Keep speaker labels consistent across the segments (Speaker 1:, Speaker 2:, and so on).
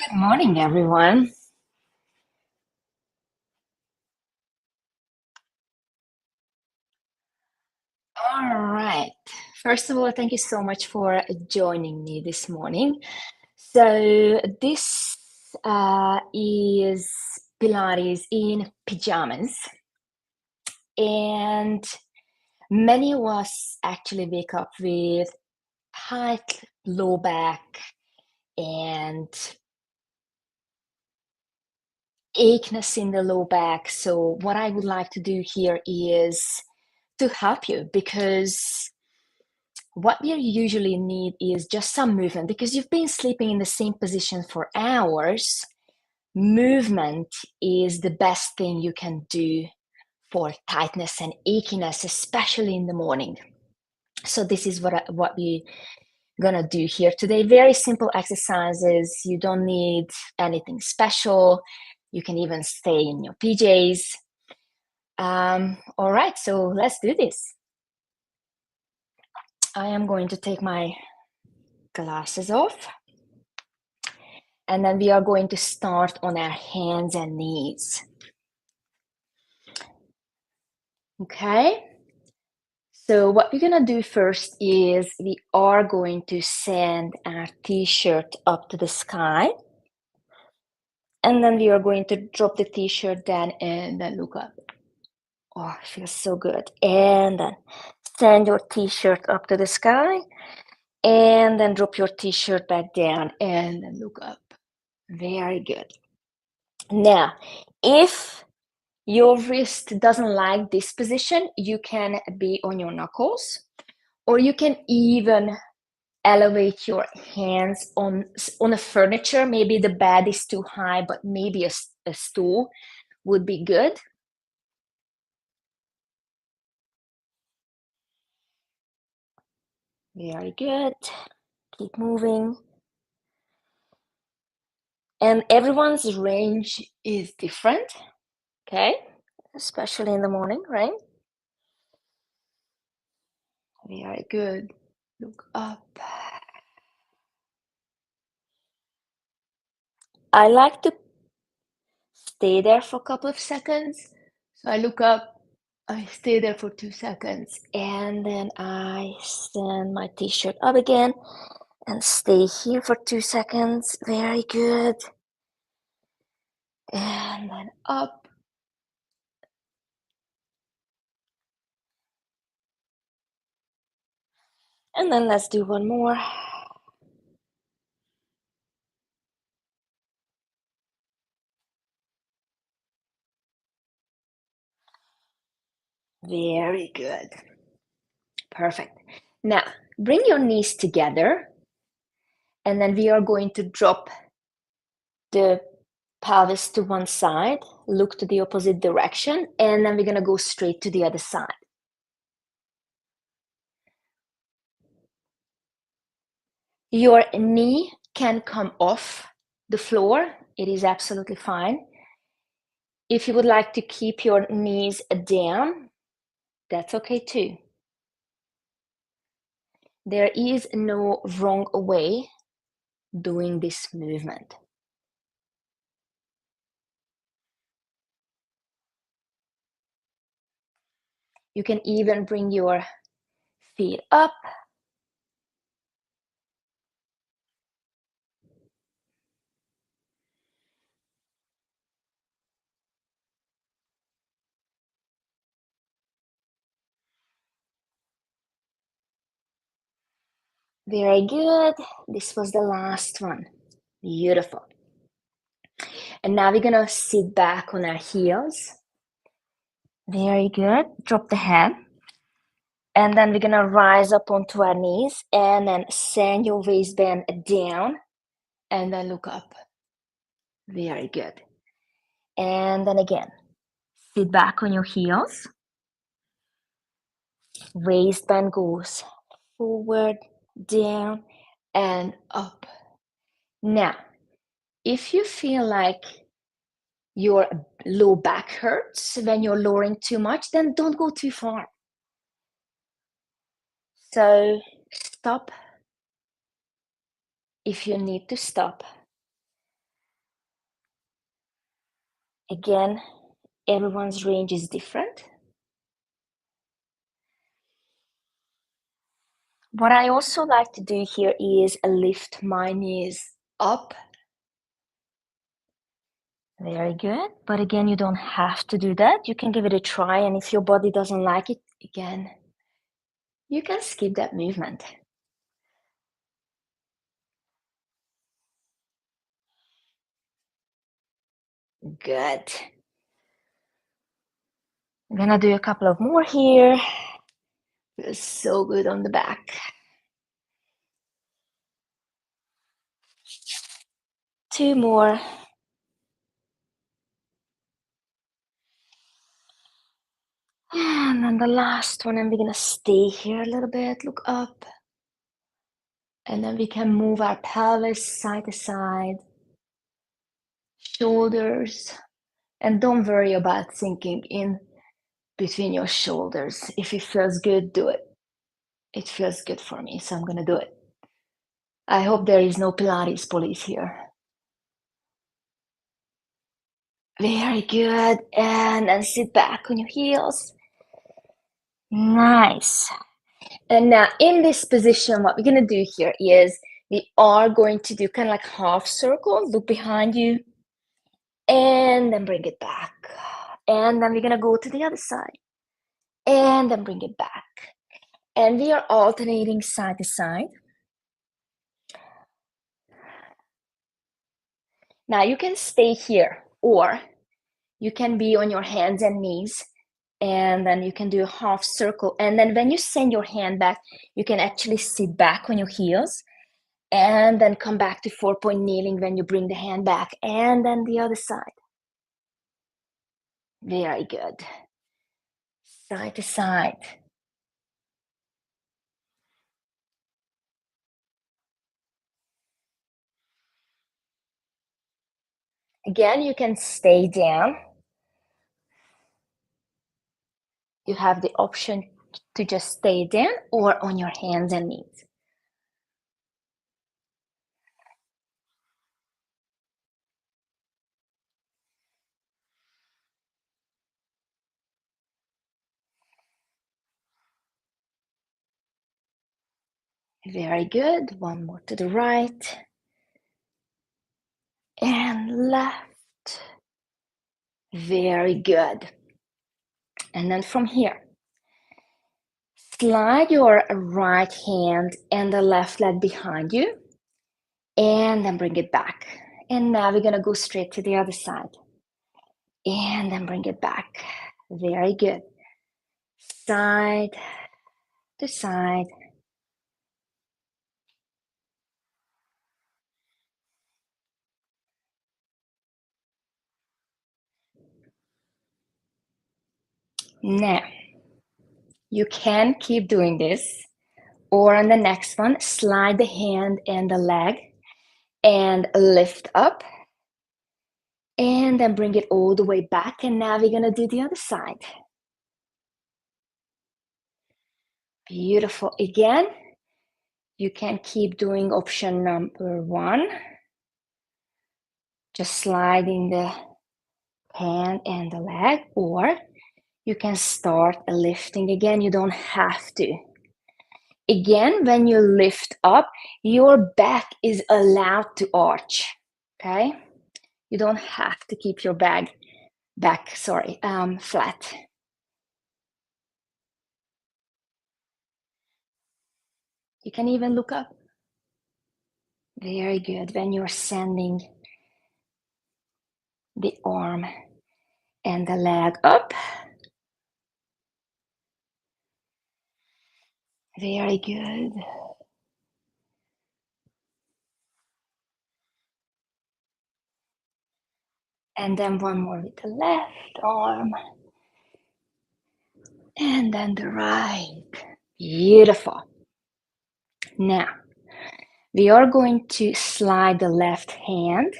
Speaker 1: Good morning, everyone. All right. First of all, thank you so much for joining me this morning. So, this is Pilates in pajamas, and many of us actually wake up with tight low back and acheness in the low back. So, what I would like to do here is to help you because what we usually need is just some movement because you've been sleeping in the same position for hours. Movement is the best thing you can do for tightness and achiness, especially in the morning. So this is what we're gonna do here today. Very simple exercises. You don't need anything special. You can even stay in your PJs. All right, so let's do this. I am going to take my glasses off. And then we are going to start on our hands and knees. Okay? So what we're gonna do first is we are going to send our t-shirt up to the sky. And then we are going to drop the t-shirt down and then look up. Oh, it feels so good. And then send your t-shirt up to the sky. And then drop your t-shirt back down and then look up. Very good. Now, if your wrist doesn't like this position, you can be on your knuckles, or you can even elevate your hands on a furniture. Maybe the bed is too high, but maybe a stool would be good. Very good. Keep moving. And everyone's range is different, okay? Especially in the morning, right? Very good. Look up. I like to stay there for a couple of seconds. So I look up, I stay there for 2 seconds, and then I send my t-shirt up again and stay here for 2 seconds. Very good. And then up. And then let's do one more. Very good. Perfect. Now, bring your knees together, and then we are going to drop the pelvis to one side, look to the opposite direction, and then we're going to go straight to the other side. Your knee can come off the floor. It is absolutely fine. If you would like to keep your knees down, that's okay too. There is no wrong way doing this movement. You can even bring your feet up. Very good. This was the last one. Beautiful. And now we're gonna sit back on our heels. Very good. Drop the head. And then we're gonna rise up onto our knees and then send your waistband down and then look up. Very good. And then again, sit back on your heels. Waistband goes forward, down, and up. Now, if you feel like your low back hurts when you're lowering too much, then don't go too far. So stop if you need to stop. Again, everyone's range is different. What I also like to do here is lift my knees up. Very good. But again, you don't have to do that. You can give it a try, and if your body doesn't like it, again, you can skip that movement. Good. I'm gonna do a couple of more here. Feels so good on the back. 2 more. And then the last one, and we're gonna stay here a little bit, look up. And then we can move our pelvis side to side, shoulders, and don't worry about sinking in between your shoulders. If it feels good, do it. It feels good for me, so I'm gonna do it. I hope there is no Pilates police here. Very good. And then sit back on your heels. Nice. And now in this position, what we're gonna do here is we are going to do kind of like half circle, look behind you, and then bring it back. And then we're gonna go to the other side, and then bring it back. And we are alternating side to side. Now you can stay here, or you can be on your hands and knees, and then you can do a half circle. And then when you send your hand back, you can actually sit back on your heels, and then come back to 4-point kneeling when you bring the hand back, and then the other side. Very good. Side to side. Again, you can stay down. You have the option to just stay down or on your hands and knees. Very good. One more to the right and left. Very good. And then from here, slide your right hand and the left leg behind you, and then bring it back. And now we're gonna go straight to the other side, and then bring it back. Very good. Side to side. Now, you can keep doing this, or on the next one, slide the hand and the leg and lift up, and then bring it all the way back. And now we're gonna do the other side. Beautiful. Again, you can keep doing option number 1, just sliding the hand and the leg, or you can start lifting again. You don't have to. Again, when you lift up, your back is allowed to arch, okay? You don't have to keep your back flat. You can even look up. Very good. When you're sending the arm and the leg up. Very good. And then one more with the left arm. And then the right. Beautiful. Now, we are going to slide the left hand,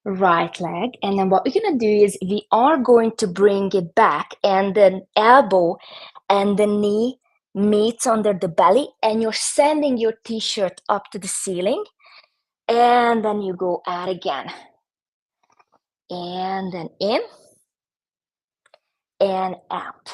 Speaker 1: right leg, and then what we're going to do is we are going to bring it back, and the elbow and the knee meets under the belly, and you're sending your t-shirt up to the ceiling, and then you go out again. and then in and out,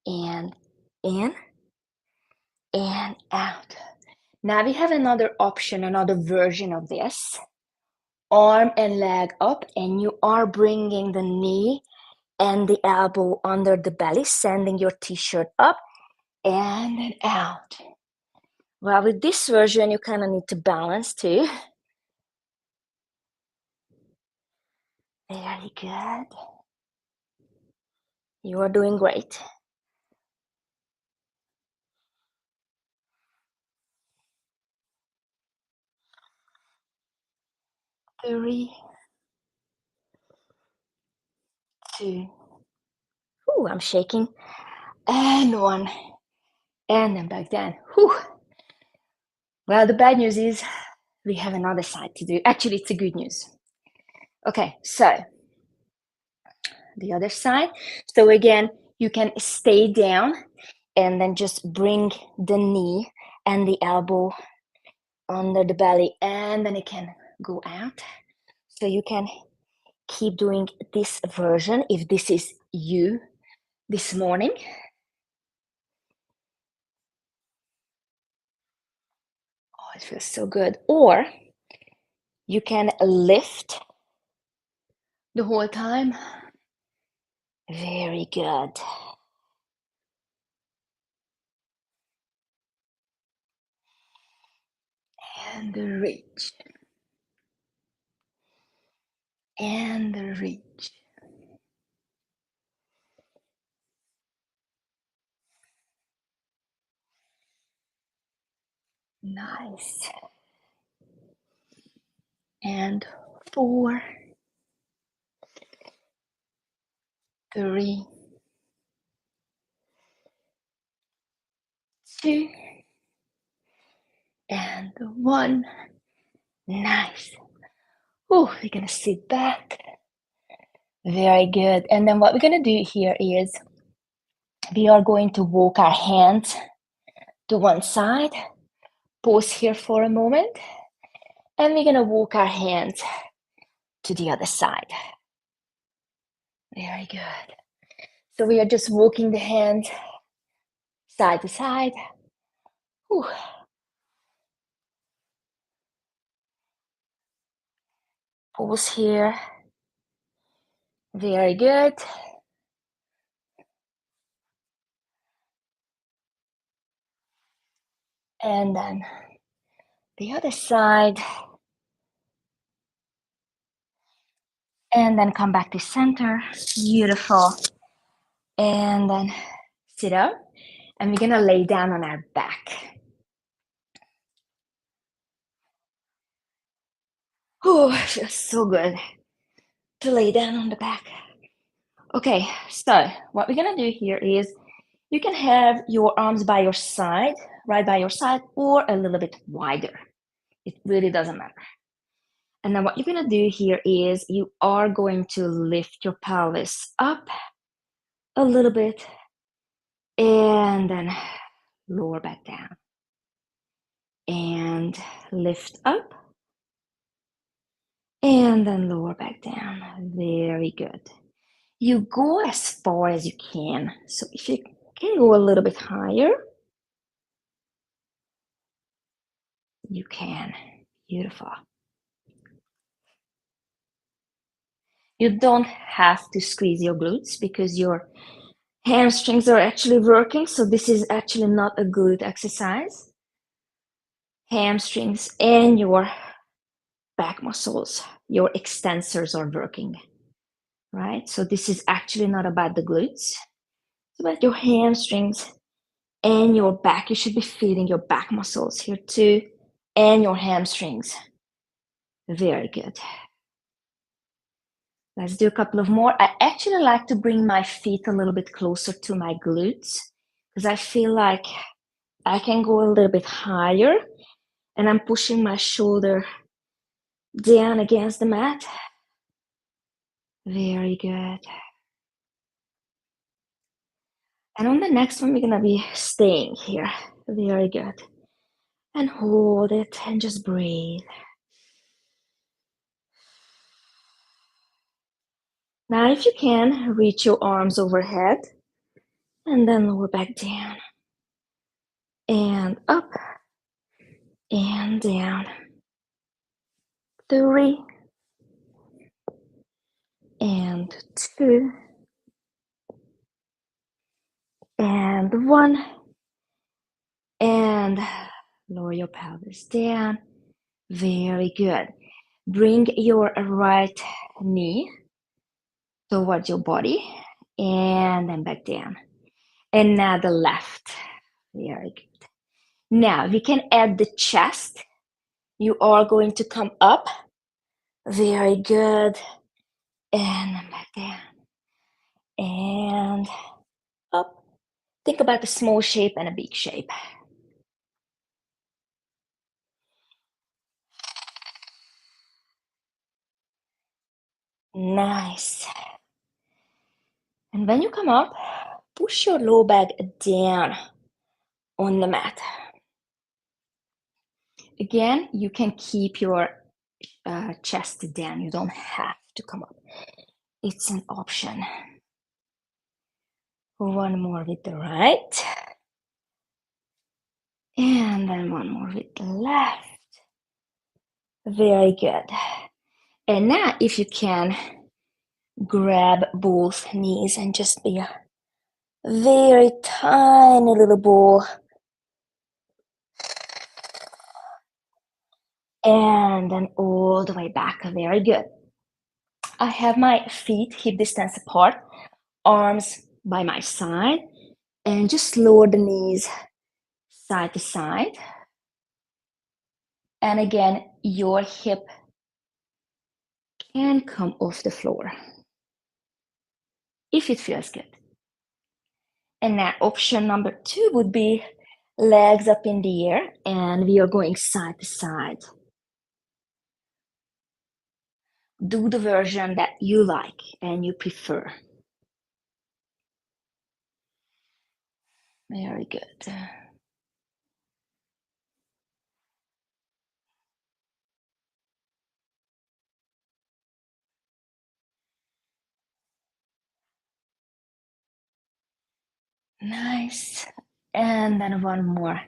Speaker 1: and in and out. Now we have another option, another version of this. Arm and leg up, and you are bringing the knee and the elbow under the belly, sending your t-shirt up and then out. Well, with this version, you kind of need to balance too. Very good. You are doing great. 3, 2. Ooh, I'm shaking. And 1. And then back down. Whew. Well, the bad news is we have another side to do. Actually, it's a good news. Okay, so the other side. So again, you can stay down and then just bring the knee and the elbow under the belly, and then it can go out. So you can keep doing this version if this is you this morning. Oh, it feels so good. Or you can lift the whole time. Very good. And reach. And reach. Nice. And 4, 3, 2, and 1. Nice. Oh, we're gonna sit back. Very good. And then what we're gonna do here is we are going to walk our hands to one side, pause here for a moment, and we're gonna walk our hands to the other side. Very good. So we are just walking the hands side to side. Whew. Pause here. Very good. And then the other side. And then come back to center. Beautiful. And then sit up. And we're gonna lay down on our back. Oh, it feels so good to lay down on the back. Okay, so what we're gonna do here is you can have your arms by your side, right by your side, or a little bit wider. It really doesn't matter. And then what you're gonna do here is you are going to lift your pelvis up a little bit and then lower back down. And lift up and then lower back down. Very good. You go as far as you can. So if you can go a little bit higher, you can. Beautiful. You don't have to squeeze your glutes because your hamstrings are actually working. So this is actually not a glute exercise. Hamstrings and your back muscles, your extensors are working, right? So this is actually not about the glutes. It's about your hamstrings and your back. You should be feeling your back muscles here too, and your hamstrings. Very good. Let's do a couple of more. I actually like to bring my feet a little bit closer to my glutes because I feel like I can go a little bit higher and I'm pushing my shoulder down against the mat. Very good. And on the next one, we're gonna be staying here. Very good. And hold it and just breathe. Now, if you can, reach your arms overhead and then lower back down and up and down. 3 and 2 and 1 and lower your pelvis down. Very good. Bring your right knee towards your body and then back down. And now the left. Very good. Now we can add the chest. You are going to come up. Very good. And then back down. And up. Think about a small shape and a big shape. Nice. And when you come up, push your low back down on the mat. Again, you can keep your chest down. You don't have to come up. It's an option. One more with the right. And then one more with the left. Very good. And now, if you can, grab both knees and just be a very tiny little ball. And then all the way back. Very good. I have my feet hip distance apart, arms by my side, and just lower the knees side to side. And again, your hip can come off the floor if it feels good. And now option number 2 would be legs up in the air, and we are going side to side. Do the version that you like and you prefer. Very good. Nice. And then one more.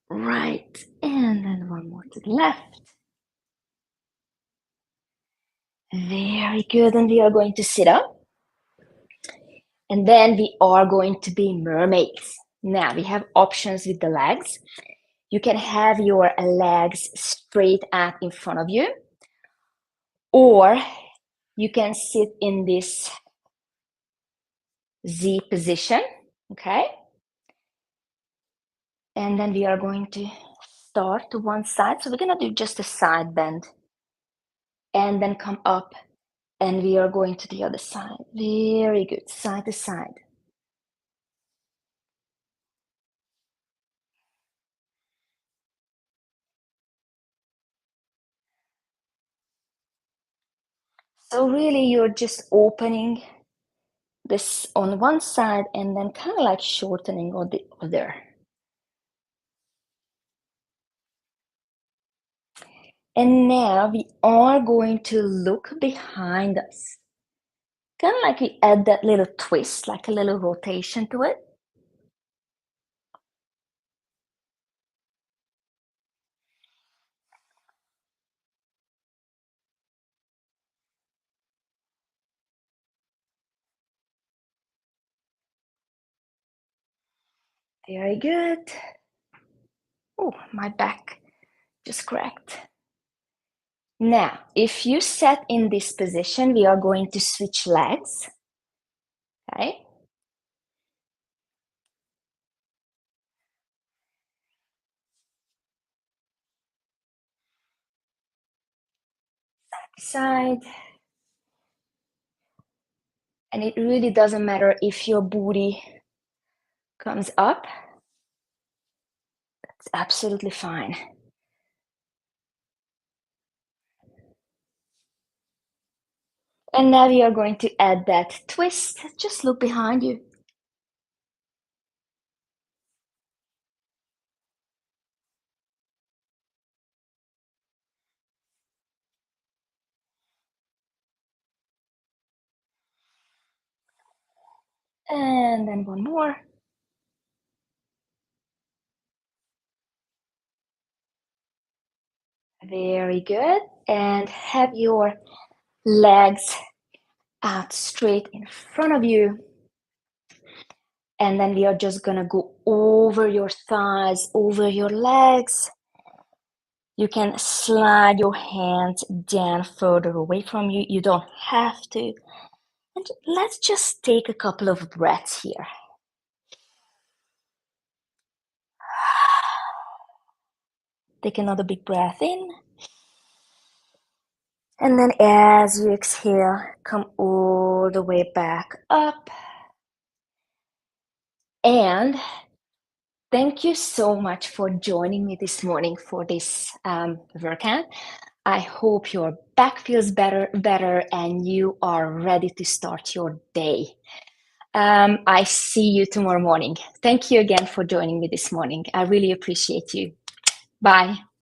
Speaker 1: Right. And then one more to the left. Very good. And we are going to sit up. And then we are going to be mermaids. Now we have options with the legs. You can have your legs straight out in front of you, or you can sit in this Z position, okay? And then we are going to start to one side. So we're gonna do just a side bend and then come up, and we are going to the other side. Very good, side to side. So really you're just opening this on one side and then kind of like shortening on the other. And now we are going to look behind us. Kind of like we add that little twist, like a little rotation to it. Very good. Oh, my back just cracked. Now, if you sat in this position, we are going to switch legs. Okay? Side. And it really doesn't matter if your booty comes up. That's absolutely fine. And now we are going to add that twist. Just look behind you. And then one more. Very good. And have your legs out straight in front of you. And then we are just gonna go over your thighs, over your legs. You can slide your hands down further away from you. You don't have to. And let's just take a couple of breaths here. Take another big breath in. And then as you exhale, come all the way back up. And thank you so much for joining me this morning for this workout. I hope your back feels better and you are ready to start your day. I see you tomorrow morning. Thank you again for joining me this morning. I really appreciate you. Bye.